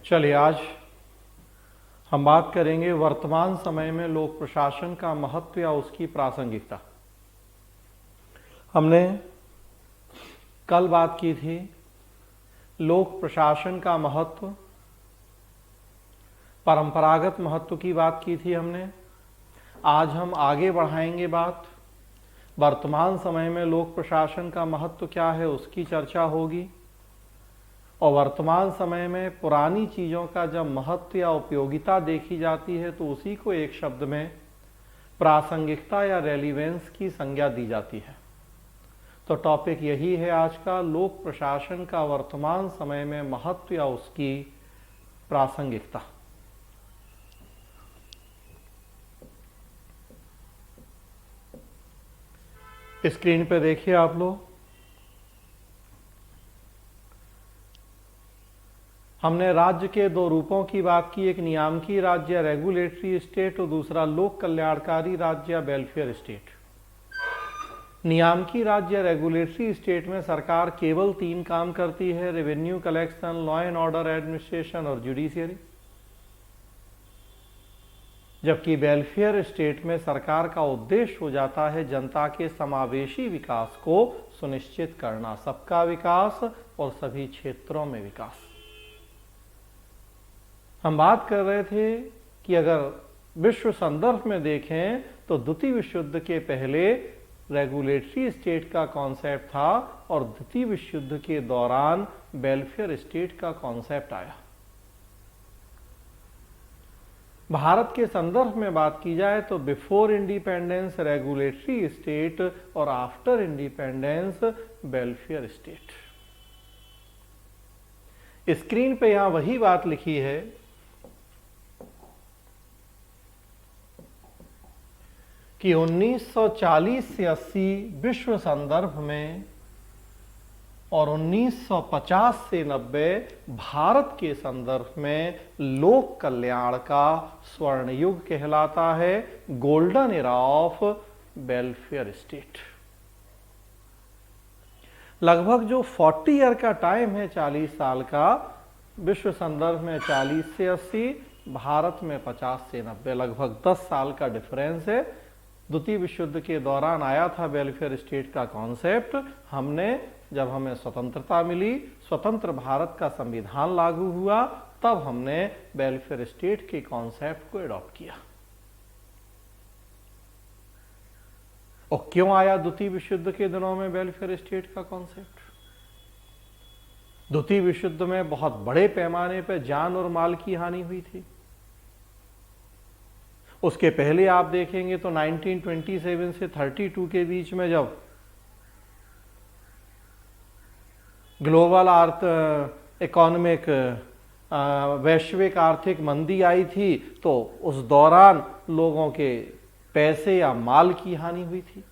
चलिए आज हम बात करेंगे वर्तमान समय में लोक प्रशासन का महत्व या उसकी प्रासंगिकता। हमने कल बात की थी लोक प्रशासन का महत्व, परंपरागत महत्व की बात की थी हमने। आज हम आगे बढ़ाएंगे बात, वर्तमान समय में लोक प्रशासन का महत्व क्या है उसकी चर्चा होगी, और वर्तमान समय में पुरानी चीज़ों का जब महत्व या उपयोगिता देखी जाती है तो उसी को एक शब्द में प्रासंगिकता या रेलिवेंस की संज्ञा दी जाती है। तो टॉपिक यही है आज का, लोक प्रशासन का वर्तमान समय में महत्व या उसकी प्रासंगिकता। स्क्रीन पे देखिए आप लोग, हमने राज्य के दो रूपों की बात की, एक नियामकी राज्य या रेगुलेटरी स्टेट और दूसरा लोक कल्याणकारी राज्य या वेलफेयर स्टेट। नियामकी राज्य या रेगुलेटरी स्टेट में सरकार केवल 3 काम करती है, revenue collection, law and order administration और जुडिशियरी। जबकि वेलफेयर स्टेट में सरकार का उद्देश्य हो जाता है जनता के समावेशी विकास को सुनिश्चित करना, सबका विकास और सभी क्षेत्रों में विकास। हम बात कर रहे थे कि अगर विश्व संदर्भ में देखें तो द्वितीय विश्व युद्ध के पहले रेगुलेटरी स्टेट का कॉन्सेप्ट था और द्वितीय विश्व युद्ध के दौरान वेलफेयर स्टेट का कॉन्सेप्ट आया। भारत के संदर्भ में बात की जाए तो बिफोर इंडिपेंडेंस रेगुलेटरी स्टेट और after independence welfare state. Screen पे यहां वही बात लिखी है कि 1940 से 80 विश्व संदर्भ में और 1950 से 90 भारत के संदर्भ में लोक कल्याण का स्वर्ण युग कहलाता है, golden era of welfare state. लगभग जो 40 ईयर का टाइम है, 40 साल का, विश्व संदर्भ में 40 से 80, भारत में 50 से 90, लगभग 10 साल का डिफरेंस है। द्वितीय विश्व युद्ध के दौरान आया था वेलफेयर स्टेट का कॉन्सेप्ट। हमने जब हमें स्वतंत्रता मिली, स्वतंत्र भारत का संविधान लागू हुआ, तब हमने वेलफेयर स्टेट के कॉन्सेप्ट को एडॉप्ट किया। और क्यों आया द्वितीय विश्व युद्ध के दिनों में वेलफेयर स्टेट का कॉन्सेप्ट? द्वितीय विश्व युद्ध में बहुत बड़े पैमाने पर जान और माल की हानि हुई थी। उसके पहले आप देखेंगे तो 1927 से 32 के बीच में जब ग्लोबल इकोनॉमिक वैश्विक आर्थिक मंदी आई थी, तो उस दौरान लोगों के पैसे या माल की हानि हुई थी।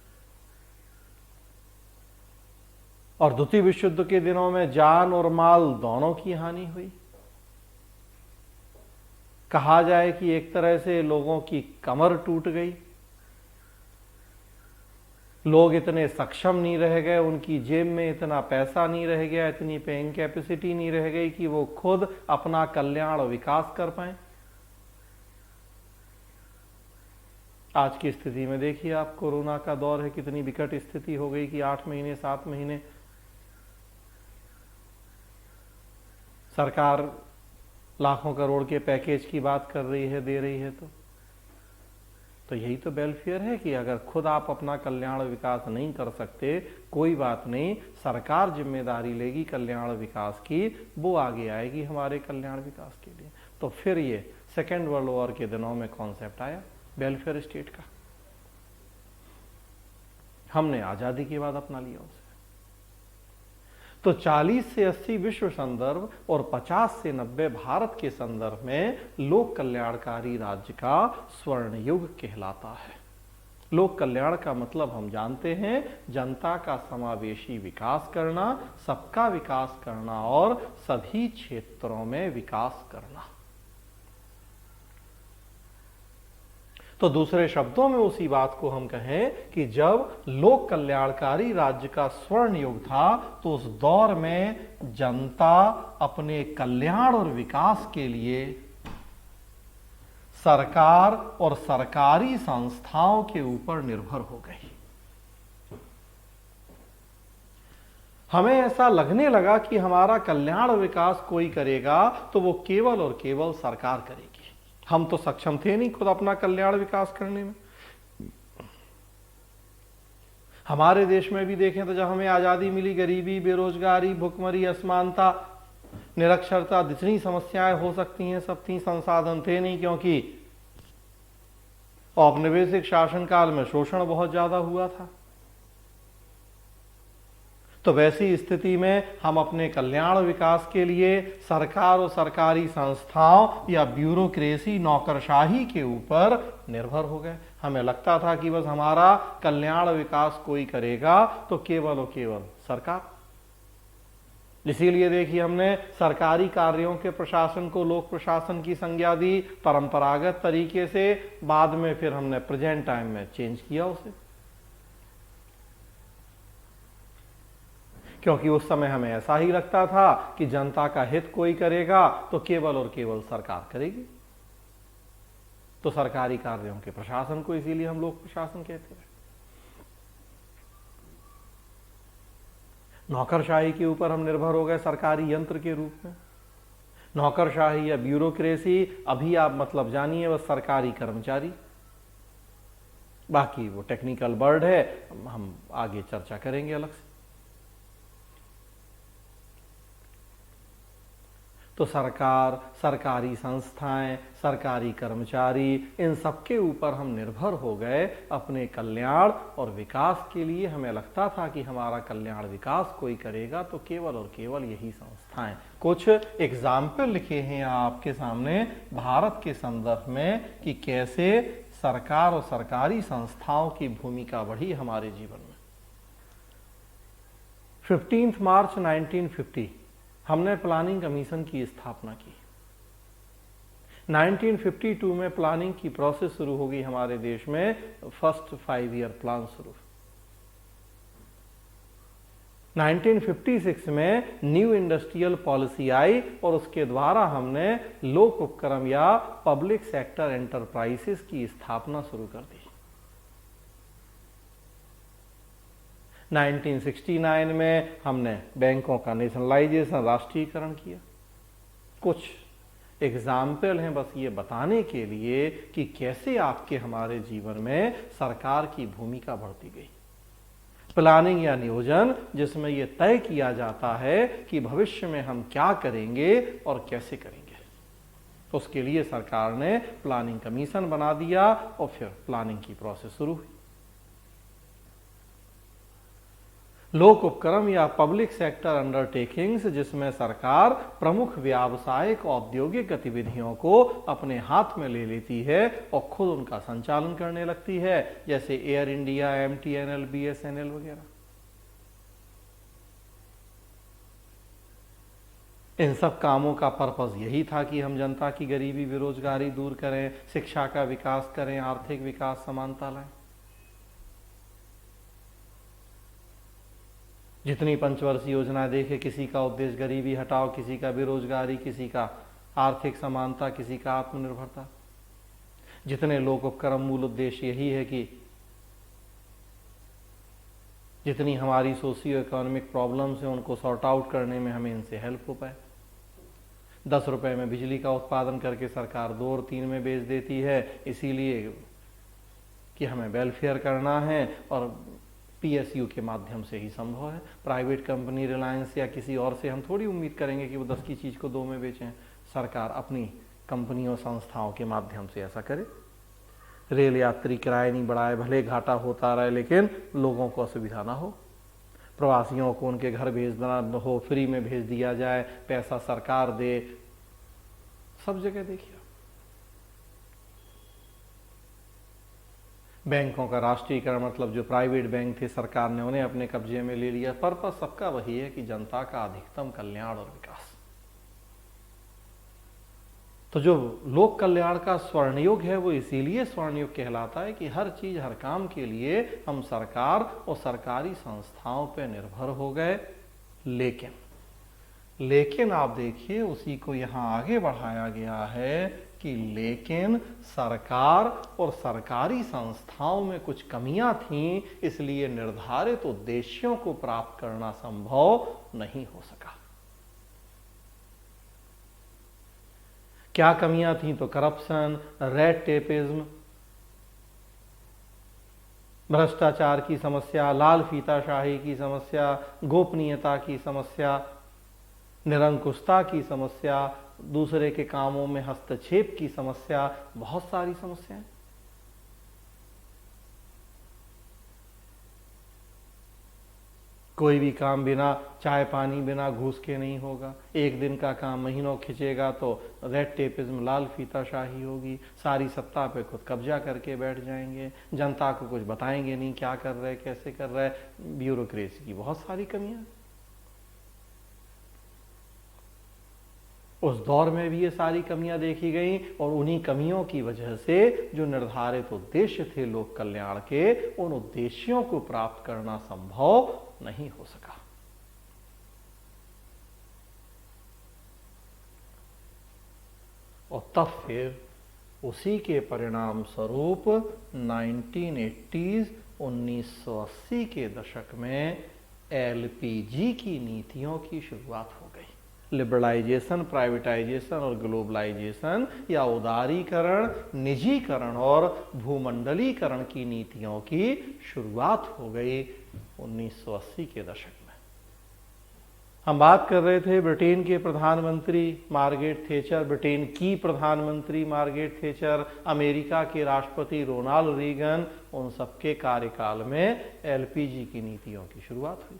और द्वितीय विश्व युद्ध के दिनों में जान और माल दोनों की हानि हुई। कहा जाए कि एक तरह से लोगों की कमर टूट गई, लोग इतने सक्षम नहीं रह गए, उनकी जेब में इतना पैसा नहीं रह गया, इतनी पेइंग कैपेसिटी नहीं रह गई कि वो खुद अपना कल्याण और विकास कर पाए। आज की स्थिति में देखिए आप, कोरोना का दौर है, कितनी विकट स्थिति हो गई कि 8 महीने 7 महीने सरकार लाखों करोड़ के पैकेज की बात कर रही है, दे रही है। तो यही तो वेलफेयर है कि अगर खुद आप अपना कल्याण विकास नहीं कर सकते, कोई बात नहीं, सरकार जिम्मेदारी लेगी कल्याण विकास की, वो आगे आएगी हमारे कल्याण विकास के लिए। तो फिर ये सेकेंड वर्ल्ड वॉर के दिनों में कॉन्सेप्ट आया वेलफेयर स्टेट का, हमने आजादी के बाद अपना लिया उसे। तो 40 से 80 विश्व संदर्भ और 50 से 90 भारत के संदर्भ में लोक कल्याणकारी राज्य का स्वर्ण युग कहलाता है। लोक कल्याण का मतलब हम जानते हैं, जनता का समावेशी विकास करना, सबका विकास करना और सभी क्षेत्रों में विकास करना। तो दूसरे शब्दों में उसी बात को हम कहें कि जब लोक कल्याणकारी राज्य का स्वर्ण युग था तो उस दौर में जनता अपने कल्याण और विकास के लिए सरकार और सरकारी संस्थाओं के ऊपर निर्भर हो गई। हमें ऐसा लगने लगा कि हमारा कल्याण और विकास कोई करेगा तो वो केवल और केवल सरकार करेगी। हम तो सक्षम थे नहीं खुद अपना कल्याण विकास करने में। हमारे देश में भी देखें तो जब हमें आजादी मिली, गरीबी, बेरोजगारी, भुखमरी, असमानता, निरक्षरता, जितनी समस्याएं हो सकती हैं सब थी, संसाधन थे नहीं, क्योंकि औपनिवेशिक शासनकाल में शोषण बहुत ज्यादा हुआ था। तो वैसी स्थिति में हम अपने कल्याण विकास के लिए सरकार और सरकारी संस्थाओं या ब्यूरोक्रेसी, नौकरशाही के ऊपर निर्भर हो गए। हमें लगता था कि बस हमारा कल्याण विकास कोई करेगा तो केवल और केवल सरकार। इसीलिए देखिए हमने सरकारी कार्यों के प्रशासन को लोक प्रशासन की संज्ञा दी परंपरागत तरीके से, बाद में फिर हमने प्रेजेंट टाइम में चेंज किया उसे, क्योंकि उस समय हमें ऐसा ही लगता था कि जनता का हित कोई करेगा तो केवल और केवल सरकार करेगी। तो सरकारी कार्यों के प्रशासन को इसीलिए हम लोक प्रशासन कहते हैं। नौकरशाही के ऊपर हम निर्भर हो गए सरकारी यंत्र के रूप में। नौकरशाही या ब्यूरोक्रेसी अभी आप मतलब जानिए बस सरकारी कर्मचारी, बाकी वो टेक्निकल वर्ड है, हम आगे चर्चा करेंगे अलग से। तो सरकार, सरकारी संस्थाएं, सरकारी कर्मचारी, इन सबके ऊपर हम निर्भर हो गए अपने कल्याण और विकास के लिए। हमें लगता था कि हमारा कल्याण विकास कोई करेगा तो केवल और केवल यही संस्थाएं। कुछ एग्जाम्पल लिखे हैं आपके सामने भारत के संदर्भ में कि कैसे सरकार और सरकारी संस्थाओं की भूमिका बढ़ी हमारे जीवन में। 15 मार्च 1950 हमने प्लानिंग कमीशन की स्थापना की। 1952 में प्लानिंग की प्रोसेस शुरू हो गई हमारे देश में, फर्स्ट 5 ईयर प्लान शुरू। 1956 में न्यू इंडस्ट्रियल पॉलिसी आई और उसके द्वारा हमने लोक उपक्रम या पब्लिक सेक्टर एंटरप्राइजेस की स्थापना शुरू कर दी। 1969 में हमने बैंकों का नेशनलाइजेशन, राष्ट्रीयकरण किया। कुछ एग्जाम्पल हैं बस ये बताने के लिए कि कैसे आपके हमारे जीवन में सरकार की भूमिका बढ़ती गई। प्लानिंग या नियोजन, जिसमें यह तय किया जाता है कि भविष्य में हम क्या करेंगे और कैसे करेंगे। उसके लिए सरकार ने प्लानिंग कमीशन बना दिया और फिर प्लानिंग की प्रोसेस शुरू हुई। लोक उपक्रम या पब्लिक सेक्टर अंडरटेकिंग्स, जिसमें सरकार प्रमुख व्यावसायिक औद्योगिक गतिविधियों को अपने हाथ में ले लेती है और खुद उनका संचालन करने लगती है, जैसे एयर इंडिया, MTNL, BSNL वगैरह। इन सब कामों का पर्पस यही था कि हम जनता की गरीबी, बेरोजगारी दूर करें, शिक्षा का विकास करें, आर्थिक विकास, समानता लाएं। जितनी पंचवर्षीय योजना देखे, किसी का उद्देश्य गरीबी हटाओ, किसी का बेरोजगारी, किसी का आर्थिक समानता, किसी का आत्मनिर्भरता। जितने लोक उपक्रम, मूल उद्देश्य यही है कि जितनी हमारी सोशियो इकोनॉमिक प्रॉब्लम्स हैं उनको सॉर्ट आउट करने में हमें इनसे हेल्प हो पाए। 10 रुपए में बिजली का उत्पादन करके सरकार 2 और 3 में बेच देती है, इसीलिए कि हमें वेलफेयर करना है और PSU के माध्यम से ही संभव है। प्राइवेट कंपनी रिलायंस या किसी और से हम थोड़ी उम्मीद करेंगे कि वो 10 की चीज को 2 में बेचें। सरकार अपनी कंपनियों, संस्थाओं के माध्यम से ऐसा करे। रेल यात्री किराए नहीं बढ़ाए, भले घाटा होता रहे लेकिन लोगों को असुविधा ना हो। प्रवासियों को उनके घर भेजना हो, फ्री में भेज दिया जाए, पैसा सरकार दे। सब जगह देखिए। बैंकों का राष्ट्रीयकरण, मतलब जो प्राइवेट बैंक थे सरकार ने उन्हें अपने कब्जे में ले लिया। पर्पस सबका वही है कि जनता का अधिकतम कल्याण और विकास। तो जो लोक कल्याण का स्वर्णयुग है वो इसीलिए स्वर्णयुग कहलाता है कि हर चीज हर काम के लिए हम सरकार और सरकारी संस्थाओं पर निर्भर हो गए। लेकिन आप देखिए उसी को यहां आगे बढ़ाया गया है कि लेकिन सरकार और सरकारी संस्थाओं में कुछ कमियां थीं, इसलिए निर्धारित उद्देश्यों को प्राप्त करना संभव नहीं हो सका। क्या कमियां थीं? तो करप्शन, रेड टेपिज्म, भ्रष्टाचार की समस्या, लाल फीताशाही की समस्या, गोपनीयता की समस्या, निरंकुशता की समस्या, दूसरे के कामों में हस्तक्षेप की समस्या, बहुत सारी समस्याएं। कोई भी काम बिना चाय पानी बिना घूस के नहीं होगा। एक दिन का काम महीनों खिंचेगा तो रेड टेपिज्म, लाल फीताशाही होगी। सारी सत्ता पे खुद कब्जा करके बैठ जाएंगे, जनता को कुछ बताएंगे नहीं क्या कर रहे कैसे कर रहे। ब्यूरोक्रेसी की बहुत सारी कमियां। उस दौर में भी ये सारी कमियां देखी गई और उन्हीं कमियों की वजह से जो निर्धारित उद्देश्य थे लोक कल्याण के, उन उद्देश्यों को प्राप्त करना संभव नहीं हो सका। और तब फिर उसी के परिणाम स्वरूप 1980s के दशक में एलपीजी की नीतियों की शुरुआत हो गई। लिबरलाइजेशन, प्राइवेटाइजेशन और ग्लोबलाइजेशन या उदारीकरण, निजीकरण और भूमंडलीकरण की नीतियों की शुरुआत हो गई 1980 के दशक में। हम बात कर रहे थे ब्रिटेन के प्रधानमंत्री मार्गरेट थेचर, ब्रिटेन की प्रधानमंत्री मार्गरेट थेचर, अमेरिका के राष्ट्रपति रोनाल्ड रीगन, उन सबके कार्यकाल में एलपीजी की नीतियों की शुरुआत हुई।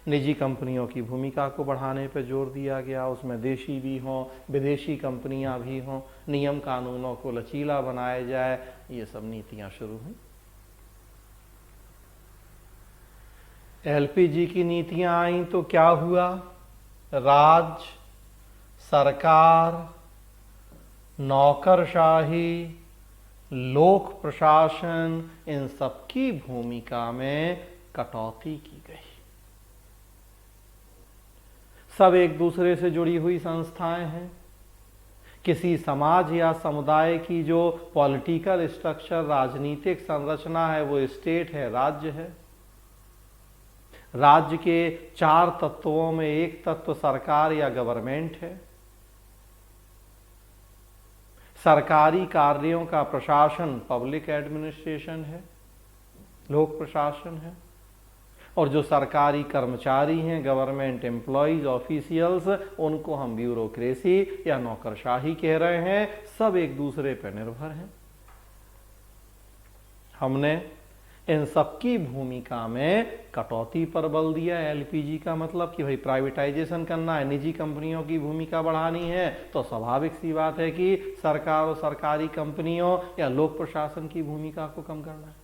निजी कंपनियों की भूमिका को बढ़ाने पर जोर दिया गया, उसमें देशी भी हों विदेशी कंपनियां भी हों, नियम कानूनों को लचीला बनाया जाए, ये सब नीतियां शुरू हुई। एलपीजी की नीतियां आई तो क्या हुआ? राज्य, सरकार, नौकरशाही, लोक प्रशासन, इन सबकी भूमिका में कटौती की गई। सब एक दूसरे से जुड़ी हुई संस्थाएं हैं। किसी समाज या समुदाय की जो पॉलिटिकल स्ट्रक्चर, राजनीतिक संरचना है, वो स्टेट है, राज्य है। राज्य के 4 तत्वों में एक तत्व सरकार या गवर्नमेंट है। सरकारी कार्यों का प्रशासन पब्लिक एडमिनिस्ट्रेशन है, लोक प्रशासन है। और जो सरकारी कर्मचारी हैं, गवर्नमेंट एम्प्लॉइज, ऑफिशियल्स, उनको हम ब्यूरोक्रेसी या नौकरशाही कह रहे हैं। सब एक दूसरे पर निर्भर हैं। हमने इन सबकी भूमिका में कटौती पर बल दिया। एलपीजी का मतलब कि भाई प्राइवेटाइजेशन करना है, निजी कंपनियों की भूमिका बढ़ानी है, तो स्वाभाविक सी बात है कि सरकार और सरकारी कंपनियों या लोक प्रशासन की भूमिका को कम करना है।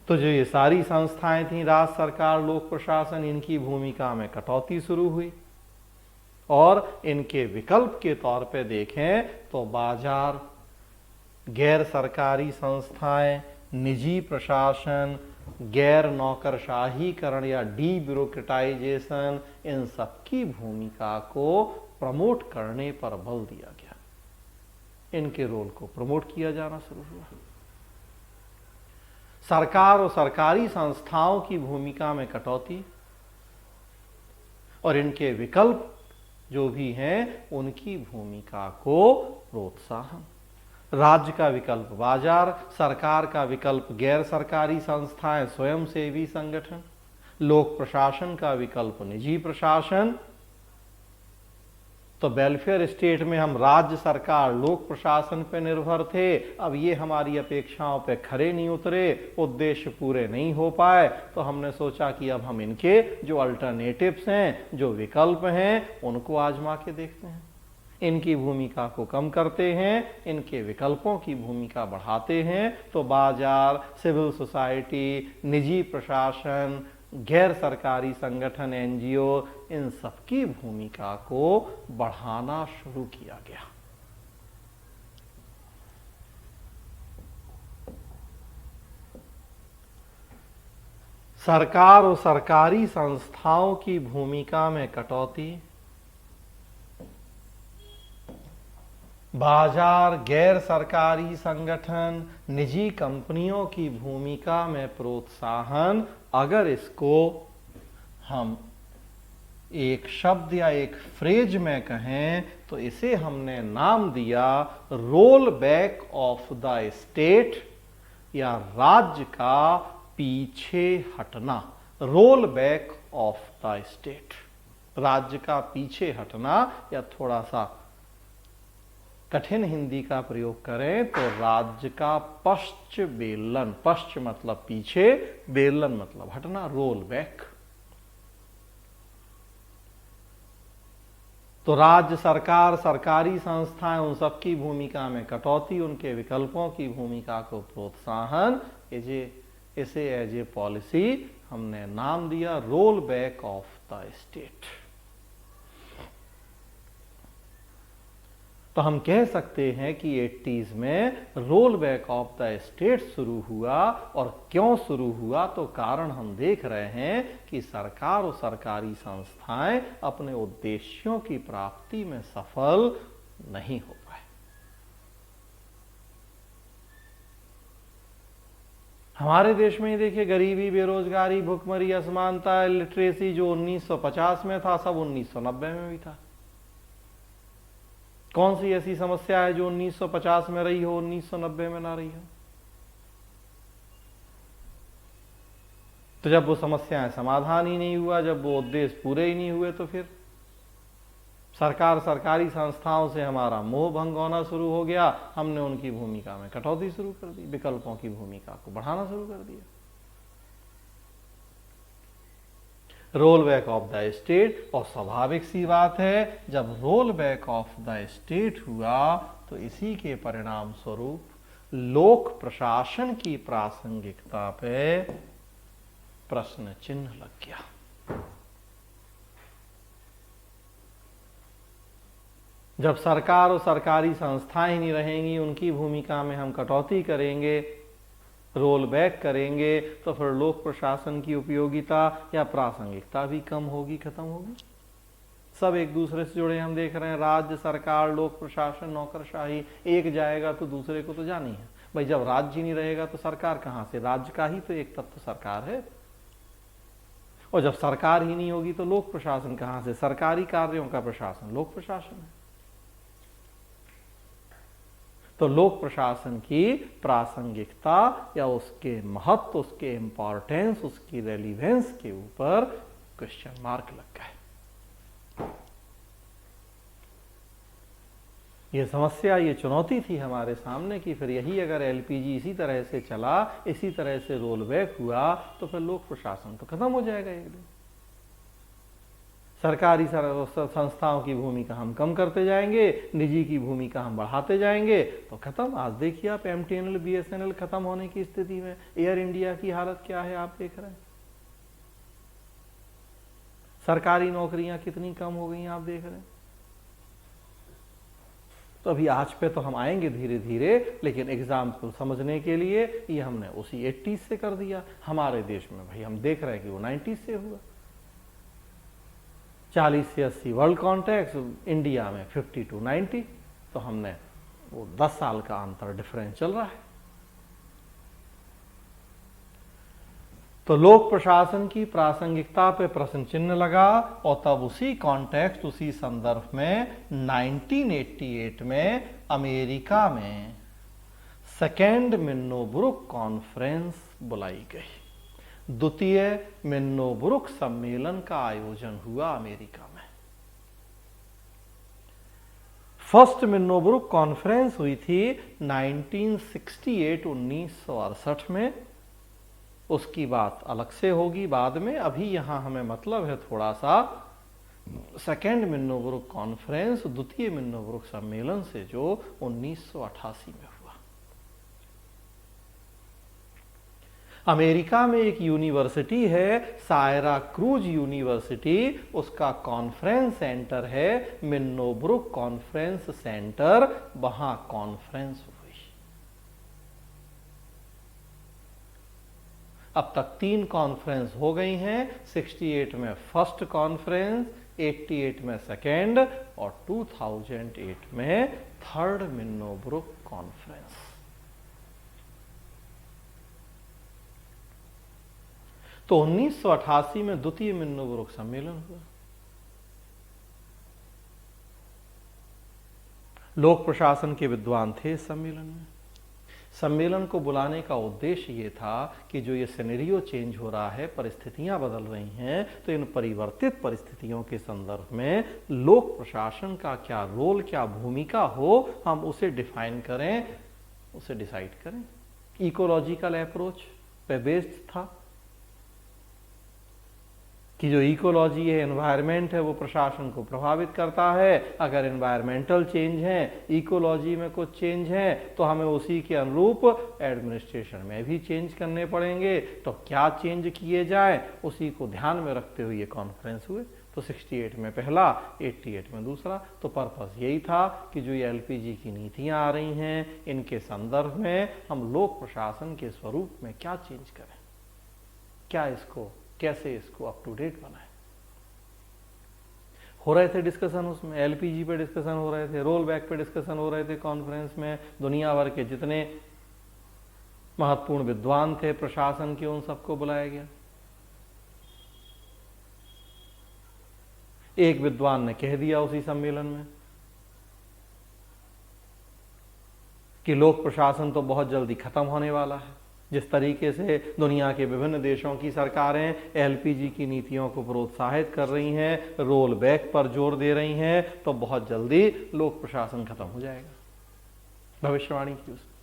तो जो ये सारी संस्थाएं थीं, राज्य सरकार, लोक प्रशासन, इनकी भूमिका में कटौती शुरू हुई। और इनके विकल्प के तौर पे देखें तो बाजार, गैर सरकारी संस्थाएं, निजी प्रशासन, गैर नौकरशाहीकरण या डी ब्यूरोक्रेटाइजेशन, इन सबकी भूमिका को प्रमोट करने पर बल दिया गया। इनके रोल को प्रमोट किया जाना शुरू हुआ। सरकार और सरकारी संस्थाओं की भूमिका में कटौती और इनके विकल्प जो भी हैं उनकी भूमिका को प्रोत्साहन। राज्य का विकल्प बाजार, सरकार का विकल्प गैर सरकारी संस्थाएं, स्वयंसेवी संगठन, लोक प्रशासन का विकल्प निजी प्रशासन। तो वेलफेयर स्टेट में हम राज्य सरकार, लोक प्रशासन पर निर्भर थे। अब ये हमारी अपेक्षाओं पे खरे नहीं उतरे, उद्देश्य पूरे नहीं हो पाए, तो हमने सोचा कि अब हम इनके जो अल्टरनेटिव्स हैं, जो विकल्प हैं, उनको आजमा के देखते हैं। इनकी भूमिका को कम करते हैं, इनके विकल्पों की भूमिका बढ़ाते हैं। तो बाजार, सिविल सोसाइटी, निजी प्रशासन, गैर सरकारी संगठन, एनजीओ, इन सबकी भूमिका को बढ़ाना शुरू किया गया। सरकार और सरकारी संस्थाओं की भूमिका में कटौती, बाजार, गैर सरकारी संगठन, निजी कंपनियों की भूमिका में प्रोत्साहन, अगर इसको हम एक शब्द या एक फ्रेज में कहें तो इसे हमने नाम दिया role back of the state, या राज्य का पीछे हटना। Role back of the state, राज्य का पीछे हटना, या थोड़ा सा कठिन हिंदी का प्रयोग करें तो राज्य का पश्च बेलन, पश्च मतलब पीछे, बेलन मतलब हटना, रोल बैक। तो राज्य सरकार, सरकारी संस्थाएं, उन सबकी भूमिका में कटौती, उनके विकल्पों की भूमिका को प्रोत्साहन, इसे एज ए पॉलिसी हमने नाम दिया role back of the state. तो हम कह सकते हैं कि 80s में role back of the state शुरू हुआ। और क्यों शुरू हुआ? तो कारण हम देख रहे हैं कि सरकार और सरकारी संस्थाएं अपने उद्देश्यों की प्राप्ति में सफल नहीं हो पाए। हमारे देश में ही देखिए, गरीबी, बेरोजगारी, भुखमरी, असमानता, लिटरेसी जो 1950 में था, सब 1990 में भी था। कौन सी ऐसी समस्या है जो 1950 में रही हो 1990 में ना रही हो? तो जब वो समस्याएं समाधान ही नहीं हुआ, जब वो उद्देश्य पूरे ही नहीं हुए, तो फिर सरकार, सरकारी संस्थाओं से हमारा मोह भंग होना शुरू हो गया। हमने उनकी भूमिका में कटौती शुरू कर दी, विकल्पों की भूमिका को बढ़ाना शुरू कर दिया। Role back of the state, और स्वाभाविक सी बात है जब role back of the state हुआ तो इसी के परिणाम स्वरूप लोक प्रशासन की प्रासंगिकता पे प्रश्न चिन्ह लग गया। जब सरकार और सरकारी संस्थाएं ही नहीं रहेंगी, उनकी भूमिका में हम कटौती करेंगे, रोल बैक करेंगे, तो फिर लोक प्रशासन की उपयोगिता या प्रासंगिकता भी कम होगी, खत्म होगी। सब एक दूसरे से जुड़े हम देख रहे हैं, राज्य सरकार, लोक प्रशासन, नौकरशाही, एक जाएगा तो दूसरे को तो जानी है। भाई जब राज्य ही नहीं रहेगा तो सरकार कहां से? राज्य का ही तो एक तत्व सरकार है। और जब सरकार ही नहीं होगी तो लोक प्रशासन कहां से? सरकारी कार्यों का प्रशासन लोक प्रशासन है। तो लोक प्रशासन की प्रासंगिकता या उसके महत्व, उसके इंपॉर्टेंस, उसकी रेलिवेंस के ऊपर क्वेश्चन मार्क लग गए। ये समस्या, ये चुनौती थी हमारे सामने कि फिर यही अगर एलपीजी इसी तरह से चला, इसी तरह से रोल बैक हुआ, तो फिर लोक प्रशासन तो खत्म हो जाएगा एक दिन। सरकारी संस्थाओं की भूमिका हम कम करते जाएंगे, निजी की भूमिका हम बढ़ाते जाएंगे, तो खत्म। आज देखिए आप एमटीएनएल, बीएसएनएल खत्म होने की स्थिति में, एयर इंडिया की हालत क्या है आप देख रहे हैं। सरकारी नौकरियां कितनी कम हो गई आप देख रहे हैं। तो अभी आज पे तो हम आएंगे धीरे धीरे, लेकिन एग्जाम्पल समझने के लिए ये हमने उसी 80s से कर दिया। हमारे देश में भाई हम देख रहे हैं कि वो 90s से हुआ। 40 से 80 वर्ल्ड कॉन्टेक्स्ट, इंडिया में 50 to 90, तो हमने वो 10 साल का अंतर डिफरेंस चल रहा है। तो लोक प्रशासन की प्रासंगिकता पे प्रश्न चिन्ह लगा, और तब उसी कॉन्टेक्स्ट, उसी संदर्भ में 1988 में अमेरिका में सेकेंड मिन्नोब्रुक कॉन्फ्रेंस बुलाई गई। द्वितीय मिन्नोब्रुक सम्मेलन का आयोजन हुआ अमेरिका में। फर्स्ट मिन्नोब्रुक कॉन्फ्रेंस हुई थी 1968, 1968 में। उसकी बात अलग से होगी बाद में। अभी यहां हमें मतलब है थोड़ा सा सेकेंड मिन्नोब्रुक कॉन्फ्रेंस, द्वितीय मिन्नोब्रुक सम्मेलन से जो 1988 में हुआ। अमेरिका में एक यूनिवर्सिटी है सायरा क्रूज यूनिवर्सिटी, उसका कॉन्फ्रेंस सेंटर है मिन्नोब्रुक कॉन्फ्रेंस सेंटर, वहां कॉन्फ्रेंस हुई। अब तक 3 कॉन्फ्रेंस हो गई हैं। 68 में फर्स्ट कॉन्फ्रेंस, 88 में सेकेंड और 2008 में थर्ड मिन्नोब्रुक कॉन्फ्रेंस। तो 1988 में द्वितीय मिन्नोब्रुक सम्मेलन हुआ। लोक प्रशासन के विद्वान थे इस सम्मेलन में। सम्मेलन को बुलाने का उद्देश्य ये था कि जो ये सिनेरियो चेंज हो रहा है, परिस्थितियां बदल रही हैं, तो इन परिवर्तित परिस्थितियों के संदर्भ में लोक प्रशासन का क्या रोल, क्या भूमिका हो, हम उसे डिफाइन करें, उसे डिसाइड करें। इकोलॉजिकल अप्रोच पे बेस्ड था कि जो इकोलॉजी है, एनवायरनमेंट है, वो प्रशासन को प्रभावित करता है। अगर एनवायरमेंटल चेंज है, इकोलॉजी में कुछ चेंज है, तो हमें उसी के अनुरूप एडमिनिस्ट्रेशन में भी चेंज करने पड़ेंगे। तो क्या चेंज किए जाए, उसी को ध्यान में रखते हुए ये कॉन्फ्रेंस हुए। तो 68 में पहला, 88 में दूसरा। तो पर्पस यही था कि जो ये एलपीजी की नीतियां आ रही हैं, इनके संदर्भ में हम लोक प्रशासन के स्वरूप में क्या चेंज करें, क्या इसको, कैसे इसको अप टू डेट बनाएं। हो रहे थे डिस्कशन, उसमें एलपीजी पे डिस्कशन हो रहे थे, रोल बैक पे डिस्कशन हो रहे थे। कॉन्फ्रेंस में दुनिया भर के जितने महत्वपूर्ण विद्वान थे प्रशासन के, उन सबको बुलाया गया। एक विद्वान ने कह दिया उसी सम्मेलन में कि लोक प्रशासन तो बहुत जल्दी खत्म होने वाला है। जिस तरीके से दुनिया के विभिन्न देशों की सरकारें एलपीजी की नीतियों को प्रोत्साहित कर रही हैं, रोल बैक पर जोर दे रही हैं, तो बहुत जल्दी लोक प्रशासन खत्म हो जाएगा। भविष्यवाणी की उसने।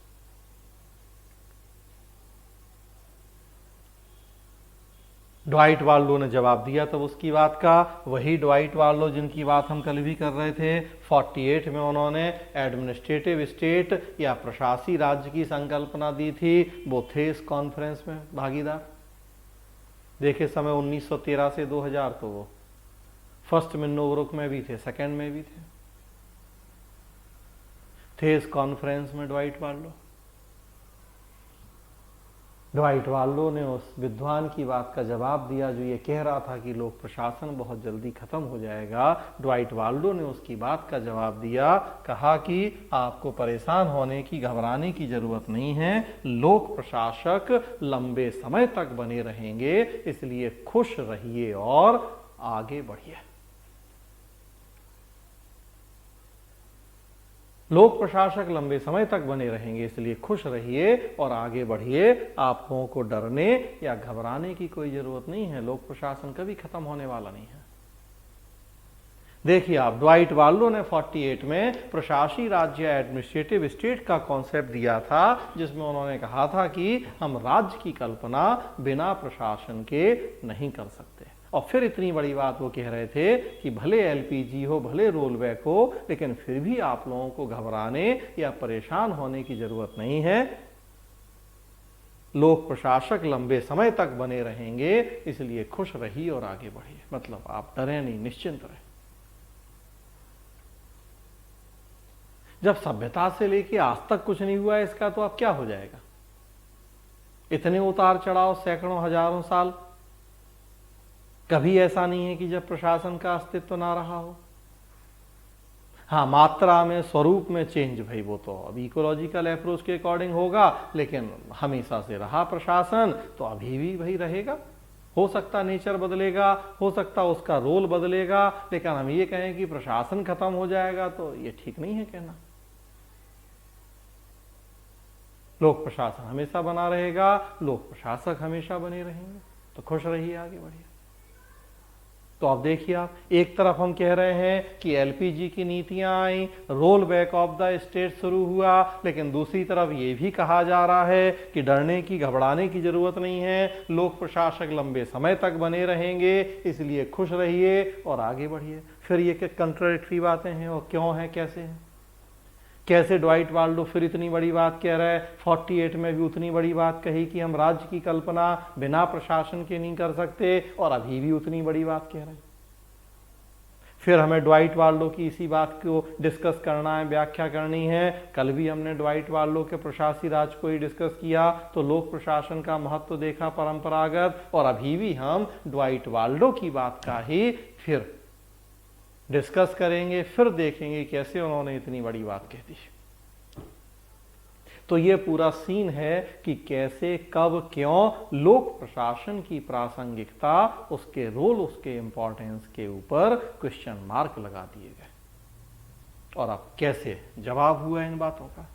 ड्वाइट वार्लो ने जवाब दिया तब उसकी बात का, वही ड्वाइट वार्लो जिनकी बात हम कल भी कर रहे थे। 48 में उन्होंने एडमिनिस्ट्रेटिव स्टेट या प्रशासी राज्य की संकल्पना दी थी। वो थे इस कॉन्फ्रेंस में भागीदार। देखे समय 1913 से 2000, तो वो फर्स्ट मिन्नोब्रुक में भी थे, सेकेंड में भी थे इस कॉन्फ्रेंस में ड्वाइट वार्लो। ड्वाइट वार्लो ने उस विद्वान की बात का जवाब दिया जो ये कह रहा था कि लोक प्रशासन बहुत जल्दी खत्म हो जाएगा। ड्वाइट वार्लो ने उसकी बात का जवाब दिया, कहा कि आपको परेशान होने की, घबराने की जरूरत नहीं है। लोक प्रशासक लंबे समय तक बने रहेंगे, इसलिए खुश रहिए और आगे बढ़िए। लोक प्रशासक लंबे समय तक बने रहेंगे, इसलिए खुश रहिए और आगे बढ़िए। आप लोगों को डरने या घबराने की कोई जरूरत नहीं है। लोक प्रशासन कभी खत्म होने वाला नहीं है। देखिए आप, ड्वाइट वार्लो ने 48 में प्रशासी राज्य एडमिनिस्ट्रेटिव स्टेट का कॉन्सेप्ट दिया था, जिसमें उन्होंने कहा था कि हम राज्य की कल्पना बिना प्रशासन के नहीं कर सकते। और फिर इतनी बड़ी बात वो कह रहे थे कि भले एलपीजी हो, भले रोल बैक हो, लेकिन फिर भी आप लोगों को घबराने या परेशान होने की जरूरत नहीं है। लोक प्रशासक लंबे समय तक बने रहेंगे, इसलिए खुश रहिए और आगे बढ़िए। मतलब आप डरे नहीं, निश्चिंत रहे। जब सभ्यता से लेके आज तक कुछ नहीं हुआ है इसका, तो अब क्या हो जाएगा। इतने उतार चढ़ाव, सैकड़ों हजारों साल, कभी ऐसा नहीं है कि जब प्रशासन का अस्तित्व ना रहा हो। हाँ, मात्रा में, स्वरूप में चेंज भाई वो तो अब इकोलॉजिकल अप्रोच के अकॉर्डिंग होगा, लेकिन हमेशा से रहा प्रशासन, तो अभी भी भाई रहेगा। हो सकता नेचर बदलेगा, हो सकता उसका रोल बदलेगा, लेकिन हम ये कहें कि प्रशासन खत्म हो जाएगा तो ये ठीक नहीं है कहना। लोक प्रशासन हमेशा बना रहेगा, लोक प्रशासक हमेशा बने रहेंगे। तो खुश रहिए, आगे बढ़िए। तो अब देखिए आप, एक तरफ हम कह रहे हैं कि एलपीजी की नीतियां आई, roll back of the state शुरू हुआ, लेकिन दूसरी तरफ ये भी कहा जा रहा है कि डरने की, घबराने की जरूरत नहीं है। लोक प्रशासक लंबे समय तक बने रहेंगे, इसलिए खुश रहिए और आगे बढ़िए। फिर ये क्या कंट्राडिक्टरी बातें हैं और क्यों है, कैसे है। कैसे ड्वाइट वाल्डो फिर इतनी बड़ी बात कह रहा है, 48 में भी उतनी बड़ी बात कही कि हम राज्य की कल्पना बिना प्रशासन के नहीं कर सकते, और अभी भी उतनी बड़ी बात कह रहे हैं। फिर हमें ड्वाइट वाल्डो की इसी बात को डिस्कस करना है, व्याख्या करनी है। कल भी हमने ड्वाइट वाल्डो के प्रशासी राज को ही डिस्कस किया, तो लोक प्रशासन का महत्व देखा परंपरागत, और अभी भी हम ड्वाइट वाल्डो की बात का ही फिर डिस्कस करेंगे, फिर देखेंगे कैसे उन्होंने इतनी बड़ी बात कह दी। तो ये पूरा सीन है कि कैसे, कब, क्यों लोक प्रशासन की प्रासंगिकता, उसके रोल, उसके इंपॉर्टेंस के ऊपर क्वेश्चन मार्क लगा दिए गए, और अब कैसे जवाब हुआ इन बातों का।